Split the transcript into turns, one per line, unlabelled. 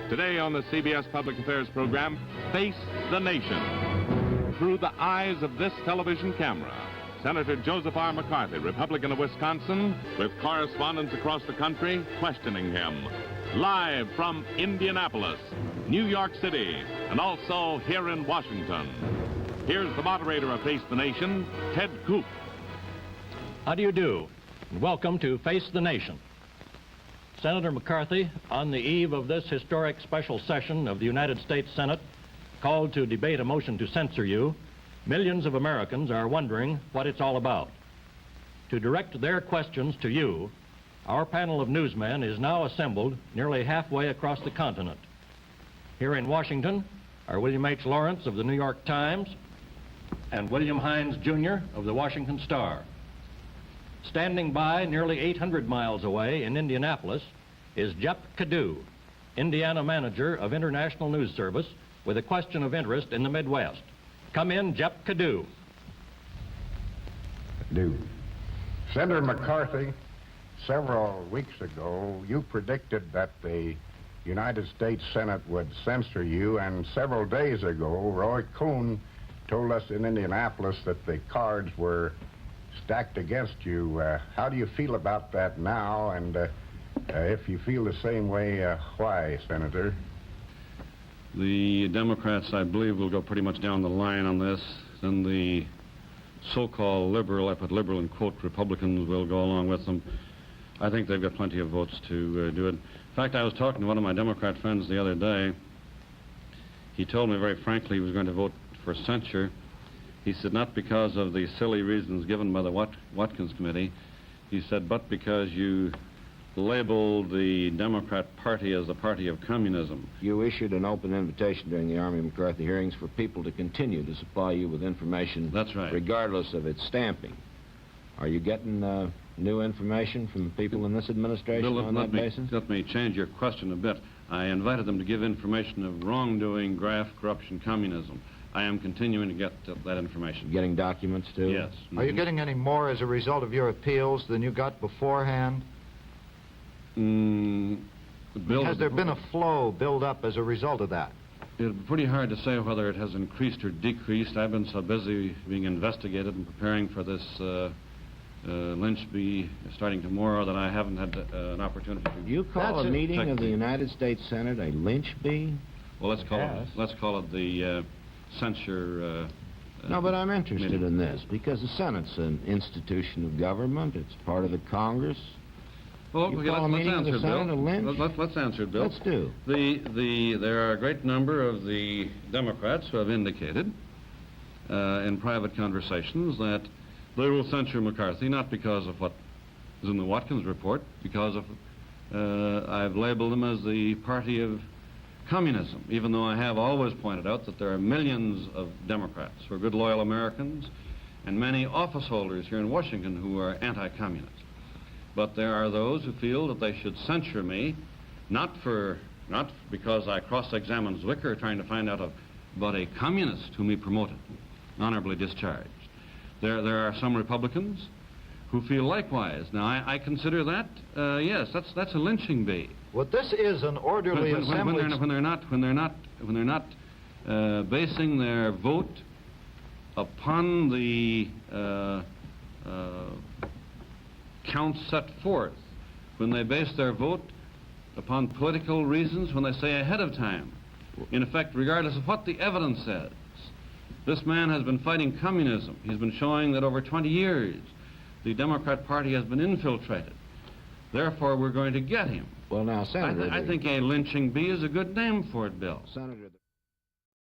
Today on the CBS Public Affairs program, Face the Nation. Through the eyes of this television camera, Senator Joseph R. McCarthy, Republican of Wisconsin, with correspondents across the country questioning him. Live from Indianapolis, New York City, and also here in Washington. Here's the moderator of Face the Nation, Ted Koop.
How do you do? And welcome to Face the Nation. Senator McCarthy, on the eve of this historic special session of the United States Senate, called to debate a motion to censor you, millions of Americans are wondering what it's all about. To direct their questions to you, our panel of newsmen is now assembled nearly halfway across the continent. Here in Washington are William H. Lawrence of the New York Times and William Hines, Jr. of the Washington Star. Standing by nearly 800 miles away in Indianapolis is Jep Cadieux, Indiana manager of International News Service, with a question of interest in the Midwest. Come in, Jep Cadieux.
Senator McCarthy, several weeks ago, you predicted that the United States Senate would censor you, and several days ago, Roy Cohn told us in Indianapolis that the cards were stacked against you. How do you feel about that now? And if you feel the same way, why, Senator?
The Democrats, I believe, will go pretty much down the line on this. Then the so-called liberal, I put liberal in quote, Republicans will go along with them. I think they've got plenty of votes to do it. In fact, I was talking to one of my Democrat friends the other day. He told me very frankly he was going to vote for censure. He said, not because of the silly reasons given by the Watkins Committee. He said, but because you labeled the Democrat Party as the party of communism.
You issued an open invitation during the Army-McCarthy hearings for people to continue to supply you with information.
That's right.
Regardless of its stamping. Are you getting new information from people in this administration
Bill,
on that basis?
Let me change your question a bit. I invited them to give information of wrongdoing, graft, corruption, communism. I am continuing to get that information.
Getting documents, too?
Yes.
Are you getting any more as a result of your appeals than you got beforehand? Has there been a flow build up as a result of that?
It's pretty hard to say whether it has increased or decreased. I've been so busy being investigated and preparing for this lynch bee starting tomorrow that I haven't had an opportunity to...
You call a meeting of the United States Senate a lynch bee?
Well, let's call it the censure...
No, but I'm interested in this, because the Senate's an institution of government. It's part of the Congress.
Well, okay, let's answer it, Bill. Let's answer it, Bill.
Let's do.
There are a great number of the Democrats who have indicated in private conversations that they will censure McCarthy, not because of what is in the Watkins report, because of I've labeled them as the party of communism, even though I have always pointed out that there are millions of Democrats who are good, loyal Americans, and many office holders here in Washington who are anti-communist. But there are those who feel that they should censure me, not because I cross-examined Zwicker trying to find out about a communist whom he promoted, honorably discharged. There are some Republicans who feel likewise. Now, I consider that, yes, that's a lynching bee.
Well, this is an orderly assembly.
When they're not basing their vote upon the counts set forth, when they base their vote upon political reasons, when they say ahead of time, in effect, regardless of what the evidence says, this man has been fighting communism. He's been showing that over 20 years the Democrat Party has been infiltrated. Therefore, we're going to get him.
Well, now, Senator...
I think a lynching bee is a good name for it, Bill.
Senator...